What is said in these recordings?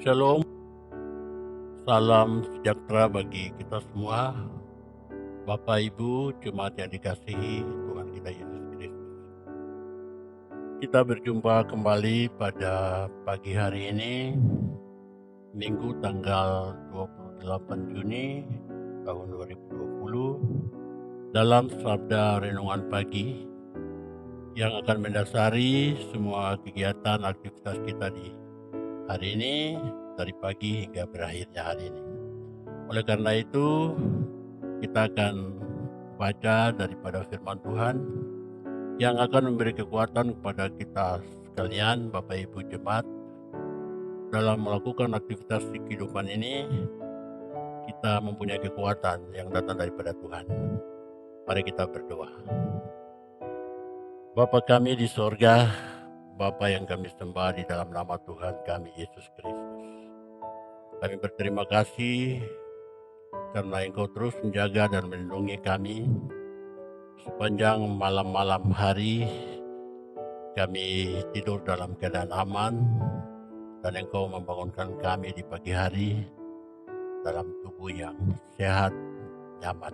Shalom, salam sejahtera bagi kita semua, Bapak Ibu, jemaat yang dikasihi Tuhan kita Yesus Kristus. Kita berjumpa kembali pada pagi hari ini, Minggu tanggal 28 Juni tahun 2020, dalam Sabda Renungan Pagi yang akan mendasari semua kegiatan aktivitas kita di hari ini, dari pagi hingga berakhirnya hari ini. Oleh karena itu, kita akan baca daripada firman Tuhan yang akan memberi kekuatan kepada kita sekalian, Bapak Ibu Jemaat, dalam melakukan aktivitas di kehidupan ini. Kita mempunyai kekuatan yang datang daripada Tuhan. Mari kita berdoa. Bapa kami di sorga, Bapa yang kami sembah di dalam nama Tuhan kami Yesus Kristus, kami berterima kasih karena Engkau terus menjaga dan melindungi kami sepanjang malam-malam hari. Kami tidur dalam keadaan aman, dan Engkau membangunkan kami di pagi hari dalam tubuh yang sehat, nyaman.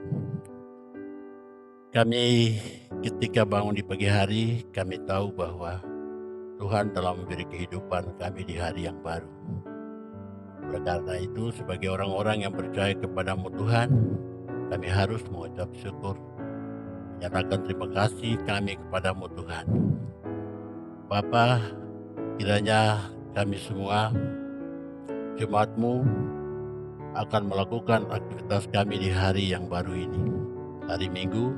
Kami ketika bangun di pagi hari, kami tahu bahwa Tuhan telah memberi kehidupan kami di hari yang baru. Oleh karena itu, sebagai orang-orang yang percaya kepadamu Tuhan, kami harus mengucap syukur, menyatakan terima kasih kami kepadamu Tuhan. Bapa, kiranya kami semua, jemaat-Mu, akan melakukan aktivitas kami di hari yang baru ini, hari Minggu,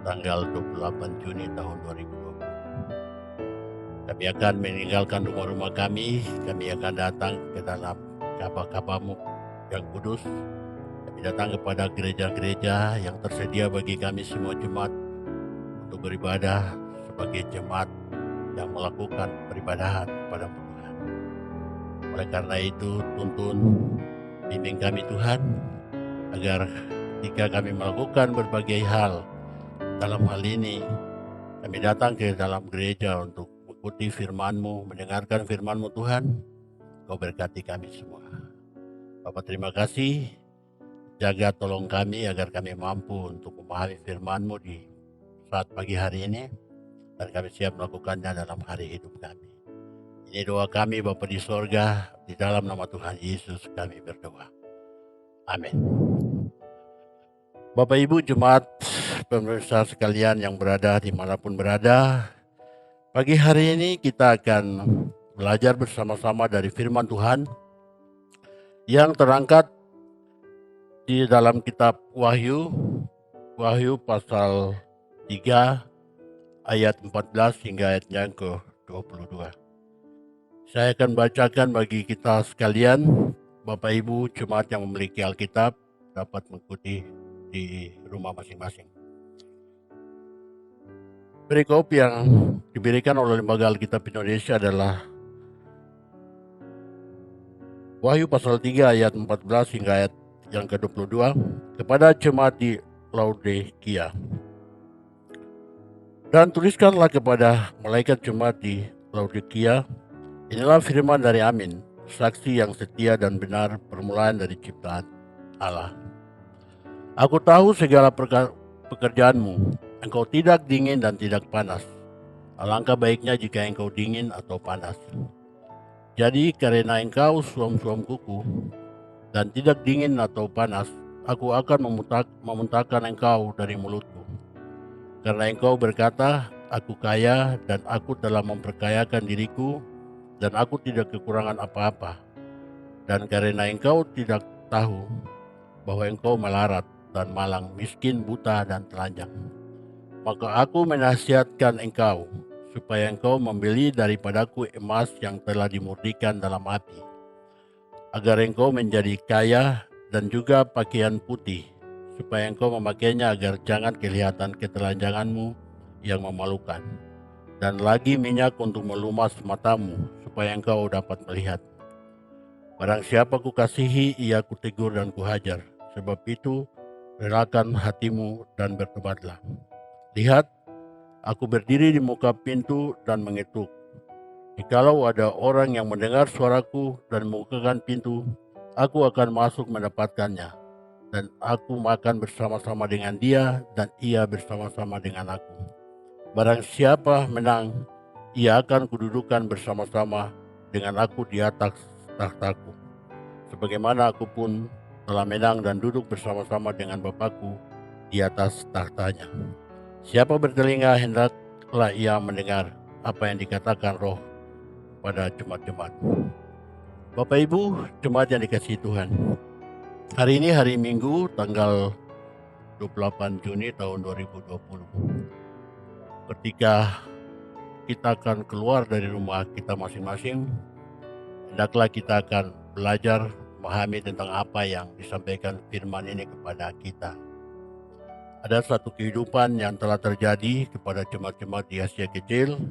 tanggal 28 Juni tahun 2020. Kami akan meninggalkan rumah-rumah kami akan datang ke dalam Ka'bah-Ka'bah-Mu yang kudus. Kami datang kepada gereja-gereja yang tersedia bagi kami semua jemaat untuk beribadah sebagai jemaat yang melakukan peribadahan kepada Tuhan. Oleh karena itu, tuntun bimbing kami Tuhan, agar ketika kami melakukan berbagai hal, dalam hal ini kami datang ke dalam gereja untuk mengikuti firman-Mu, mendengarkan firman-Mu Tuhan. Kau berkati kami semua. Bapak, terima kasih. Jaga tolong kami agar kami mampu untuk memahami firman-Mu di saat pagi hari ini, dan kami siap melakukannya dalam hari hidup kami. Ini doa kami Bapa di sorga, di dalam nama Tuhan Yesus kami berdoa. Amin. Bapak Ibu Jemaat, pemirsa sekalian yang berada dimanapun berada, pagi hari ini kita akan belajar bersama-sama dari firman Tuhan yang terangkat di dalam kitab Wahyu pasal 3 ayat 14 hingga ayat yang ke-22. Saya akan bacakan bagi kita sekalian. Bapak Ibu Jemaat yang memiliki Alkitab dapat mengikuti di rumah masing-masing. Perikop yang diberikan oleh Lembaga Alkitab Indonesia adalah Wahyu pasal 3 ayat 14 hingga ayat yang ke-22, kepada jemaat di Laodikia. Dan tuliskanlah kepada malaikat jemaat di Laodikia, inilah firman dari Amin, saksi yang setia dan benar, permulaan dari ciptaan Allah. Aku tahu segala pekerjaanmu, engkau tidak dingin dan tidak panas. Alangkah baiknya jika engkau dingin atau panas. Jadi karena engkau suam-suam kuku dan tidak dingin atau panas, aku akan memuntahkan engkau dari mulutku. Karena engkau berkata, aku kaya dan aku telah memperkayakan diriku, dan aku tidak kekurangan apa-apa. Dan karena engkau tidak tahu bahwa engkau melarat dan malang, miskin, buta, dan telanjang, maka aku menasihatkan engkau, supaya engkau membeli daripadaku emas yang telah dimurnikan dalam api, agar engkau menjadi kaya, dan juga pakaian putih, supaya engkau memakainya agar jangan kelihatan ketelanjanganmu yang memalukan, dan lagi minyak untuk melumas matamu, supaya engkau dapat melihat. Barang siapa kukasihi, ia kutegur dan kuhajar. Sebab itu, relakan hatimu dan bertobatlah. Lihat, aku berdiri di muka pintu dan mengetuk. Jikalau ada orang yang mendengar suaraku dan membukakan pintu, aku akan masuk mendapatkannya, dan aku makan bersama-sama dengan dia, dan ia bersama-sama dengan aku. Barang siapa menang, ia akan kududukan bersama-sama dengan aku di atas takhtaku, sebagaimana aku pun telah menang dan duduk bersama-sama dengan Bapakku di atas takhtanya. Siapa bertelinga, hendaklah ia mendengar apa yang dikatakan Roh pada jemaat-jemaat. Bapak Ibu, jemaat yang dikasihi Tuhan, hari ini hari Minggu tanggal 28 Juni tahun 2020. Ketika kita akan keluar dari rumah kita masing-masing, hendaklah kita akan belajar memahami tentang apa yang disampaikan firman ini kepada kita. Ada satu kehidupan yang telah terjadi kepada jemaat-jemaat di Asia Kecil.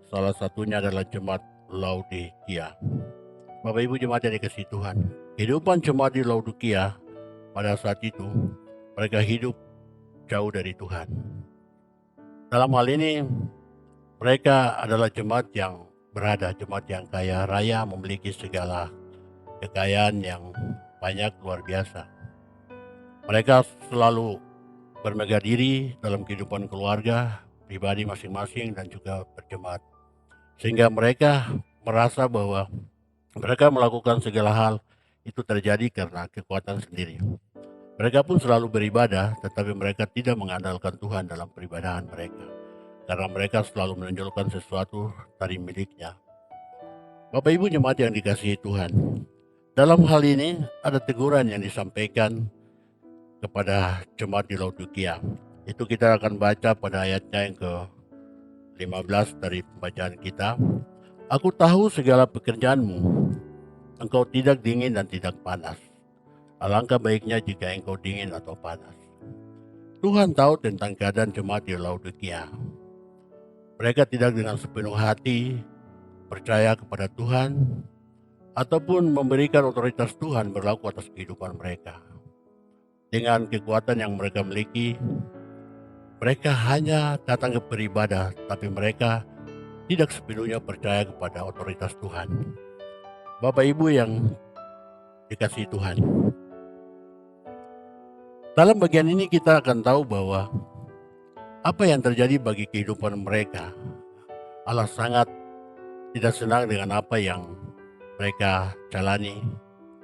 Salah satunya adalah jemaat Laodikia. Bapak Ibu jemaat yang dikasihi Tuhan, kehidupan jemaat di Laodikia pada saat itu, mereka hidup jauh dari Tuhan. Dalam hal ini, mereka adalah jemaat yang berada, jemaat yang kaya raya, memiliki segala kekayaan yang banyak, luar biasa. Mereka selalu bermegah diri dalam kehidupan keluarga, pribadi masing-masing, dan juga berjemaat. Sehingga mereka merasa bahwa mereka melakukan segala hal itu terjadi karena kekuatan sendiri. Mereka pun selalu beribadah, tetapi mereka tidak mengandalkan Tuhan dalam peribadahan mereka, karena mereka selalu menonjolkan sesuatu dari miliknya. Bapak Ibu jemaat yang dikasihi Tuhan, dalam hal ini ada teguran yang disampaikan kepada jemaat di Laodikia. Itu kita akan baca pada ayatnya yang ke-15 dari pembacaan kita. Aku tahu segala pekerjaanmu, engkau tidak dingin dan tidak panas. Alangkah baiknya jika engkau dingin atau panas. Tuhan tahu tentang keadaan jemaat di Laodikia. Mereka tidak dengan sepenuh hati percaya kepada Tuhan, ataupun memberikan otoritas Tuhan berlaku atas kehidupan mereka. Dengan kekuatan yang mereka miliki, mereka hanya datang ke beribadah, tapi mereka tidak sepenuhnya percaya kepada otoritas Tuhan. Bapak Ibu yang dikasihi Tuhan, dalam bagian ini kita akan tahu bahwa apa yang terjadi bagi kehidupan mereka. Allah sangat tidak senang dengan apa yang mereka jalani,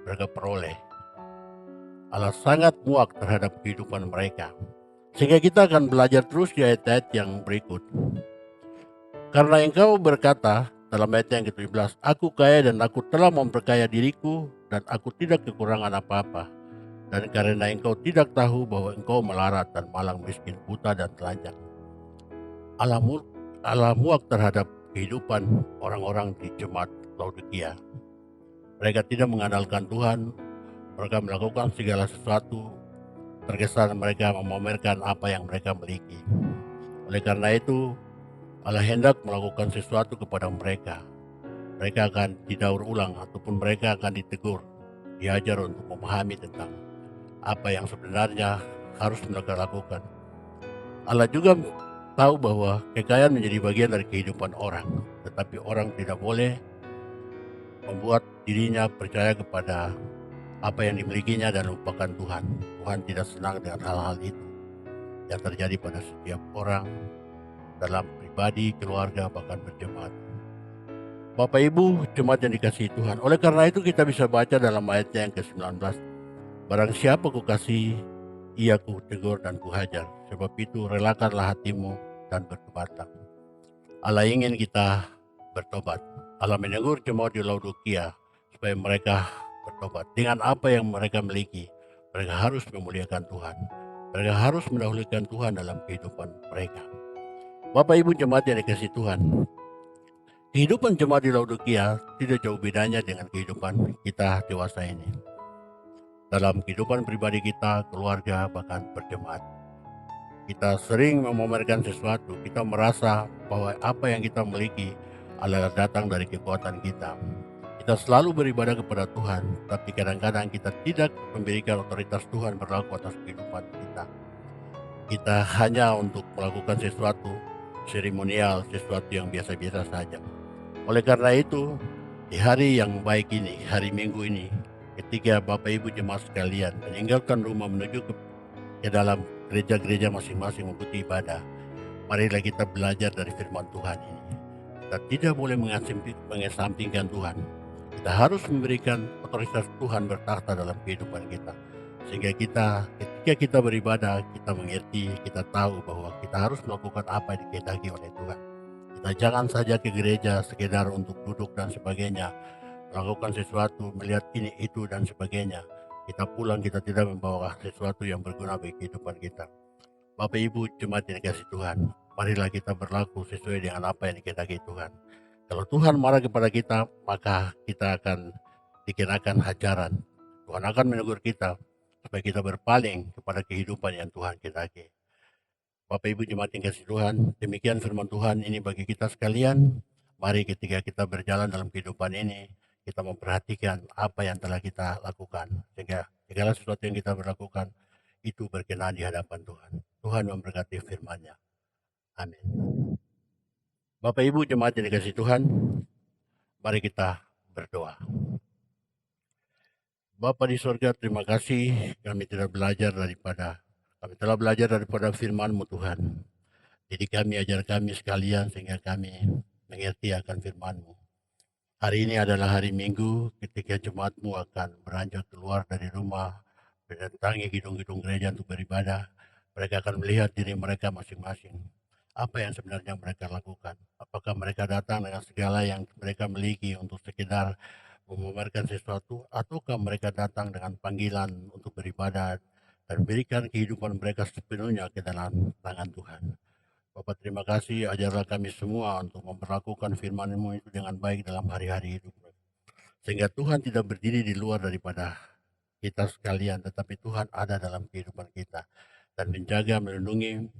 mereka peroleh. Allah sangat muak terhadap kehidupan mereka. Sehingga kita akan belajar terus di ayat-ayat yang berikut. Karena engkau berkata dalam ayat yang ke-17, aku kaya dan aku telah memperkaya diriku dan aku tidak kekurangan apa-apa. Dan karena engkau tidak tahu bahwa engkau melarat dan malang, miskin, buta dan telanjang. Allah muak terhadap kehidupan orang-orang di jemaat Laodikia. Mereka tidak mengandalkan Tuhan, mereka melakukan segala sesuatu, terkesan mereka memamerkan apa yang mereka miliki. Oleh karena itu, Allah hendak melakukan sesuatu kepada mereka. Mereka akan didaur ulang ataupun mereka akan ditegur, diajar untuk memahami tentang apa yang sebenarnya harus mereka lakukan. Allah juga tahu bahwa kekayaan menjadi bagian dari kehidupan orang, tetapi orang tidak boleh membuat dirinya percaya kepada apa yang dimilikinya dan lupakan Tuhan. Tuhan tidak senang dengan hal-hal itu yang terjadi pada setiap orang dalam pribadi, keluarga, bahkan berjemaat. Bapak Ibu jemaat yang dikasihi Tuhan, oleh karena itu kita bisa baca dalam ayatnya yang ke-19, barang siapa ku kasih, ia ku tegur dan ku hajar, sebab itu relakanlah hatimu dan bertobatlah. Allah ingin kita bertobat. Allah menegur jemaat di Laodikia supaya mereka bertobat. Dengan apa yang mereka miliki, mereka harus memuliakan Tuhan. Mereka harus mendahulukan Tuhan dalam kehidupan mereka. Bapak Ibu jemaat yang dikasihi Tuhan, kehidupan jemaat di Laodikia tidak jauh bedanya dengan kehidupan kita dewasa ini. Dalam kehidupan pribadi kita, keluarga, bahkan berjemaat, kita sering memamerkan sesuatu. Kita merasa bahwa apa yang kita miliki adalah datang dari kekuatan kita. Kita selalu beribadah kepada Tuhan, tapi kadang-kadang kita tidak memberikan otoritas Tuhan berlaku atas kehidupan kita. Kita hanya untuk melakukan sesuatu seremonial, sesuatu yang biasa-biasa saja. Oleh karena itu, di hari yang baik ini, hari Minggu ini, ketika Bapak Ibu jemaat sekalian meninggalkan rumah menuju ke dalam gereja-gereja masing-masing mengikuti ibadah, marilah kita belajar dari firman Tuhan ini. Kita tidak boleh mengesampingkan Tuhan. Kita harus memberikan otoritas Tuhan bertakhta dalam kehidupan kita. Sehingga ketika kita beribadah, kita mengerti, kita tahu bahwa kita harus melakukan apa yang dikehendaki oleh Tuhan. Kita jangan saja ke gereja sekedar untuk duduk dan sebagainya, melakukan sesuatu, melihat ini, itu, dan sebagainya. Kita pulang, kita tidak membawa sesuatu yang berguna bagi kehidupan kita. Bapak Ibu jemaat yang dikasih Tuhan, marilah kita berlaku sesuai dengan apa yang dikehendaki Tuhan. Kalau Tuhan marah kepada kita, maka kita akan dikenakan hajaran. Tuhan akan menegur kita supaya kita berpaling kepada kehidupan yang Tuhan kehendaki. Bapak Ibu jemaat yang kasih Tuhan, demikian firman Tuhan ini bagi kita sekalian. Mari ketika kita berjalan dalam kehidupan ini, kita memperhatikan apa yang telah kita lakukan. Sehingga segala sesuatu yang kita berlakukan, itu berkenan di hadapan Tuhan. Tuhan memberkati firman-Nya. Amin. Bapak Ibu jemaat yang dikasih Tuhan, mari kita berdoa. Bapa di sorga, terima kasih kami telah belajar daripada firman-Mu Tuhan. Jadi kami, ajar kami sekalian sehingga kami mengerti akan firman-Mu. Hari ini adalah hari Minggu ketika jemaat-Mu akan beranjak keluar dari rumah, mendatangi gedung-gedung gereja untuk beribadah. Mereka akan melihat diri mereka masing-masing. Apa yang sebenarnya mereka lakukan? Apakah mereka datang dengan segala yang mereka miliki untuk sekedar memamerkan sesuatu, ataukah mereka datang dengan panggilan untuk beribadah dan berikan kehidupan mereka sepenuhnya ke dalam tangan Tuhan? Bapak terima kasih, ajarlah kami semua untuk memperlakukan firman-Mu itu dengan baik dalam hari-hari hidup. Sehingga Tuhan tidak berdiri di luar daripada kita sekalian, tetapi Tuhan ada dalam kehidupan kita dan menjaga, melindungi,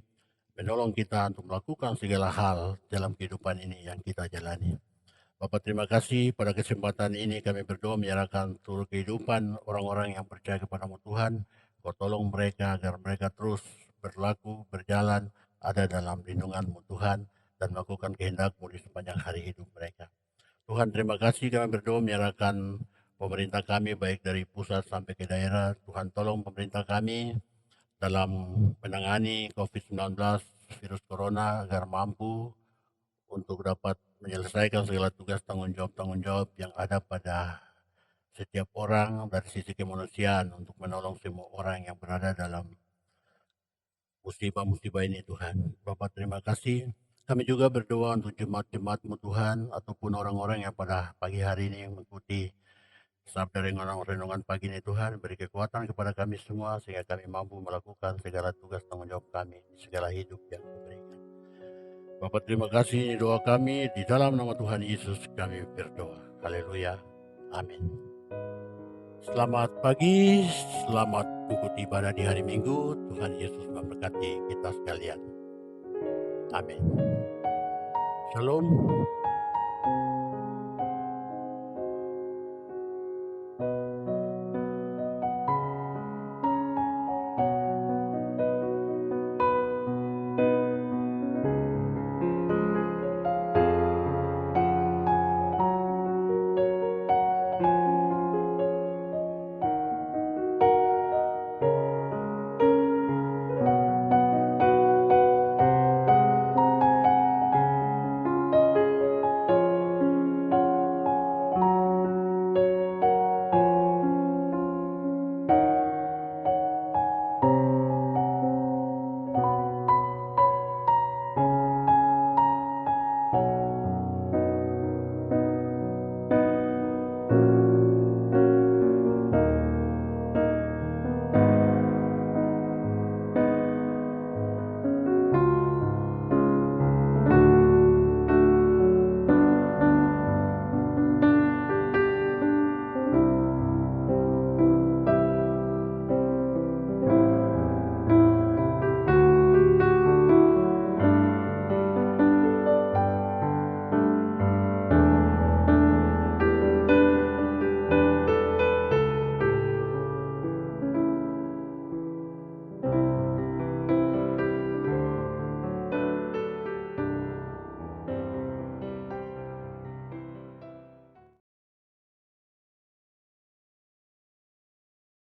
menolong kita untuk melakukan segala hal dalam kehidupan ini yang kita jalani. Bapak terima kasih pada kesempatan ini kami berdoa menyerahkan seluruh kehidupan orang-orang yang percaya kepadamu Tuhan. Kau tolong mereka agar mereka terus berlaku, berjalan, ada dalam lindungan-Mu Tuhan, dan melakukan kehendak-Mu di sepanjang hari hidup mereka. Tuhan terima kasih kami berdoa menyerahkan pemerintah kami baik dari pusat sampai ke daerah. Tuhan tolong pemerintah kami dalam menangani COVID-19 virus corona agar mampu untuk dapat menyelesaikan segala tugas tanggung jawab yang ada pada setiap orang dari sisi kemanusiaan untuk menolong semua orang yang berada dalam musibah-musibah ini Tuhan. Bapak terima kasih. Kami juga berdoa untuk jemaat-jemaat-Mu Tuhan ataupun orang-orang yang pada pagi hari ini mengikuti sabda renungan pagi ini Tuhan. Beri kekuatan kepada kami semua sehingga kami mampu melakukan segala tugas tanggung jawab kami di segala hidup yang diberikan. Bapak terima kasih, ini doa kami di dalam nama Tuhan Yesus kami berdoa. Haleluya. Amin. Selamat pagi, selamat mengikuti ibadah di hari Minggu. Tuhan Yesus memberkati kita sekalian. Amin. Shalom.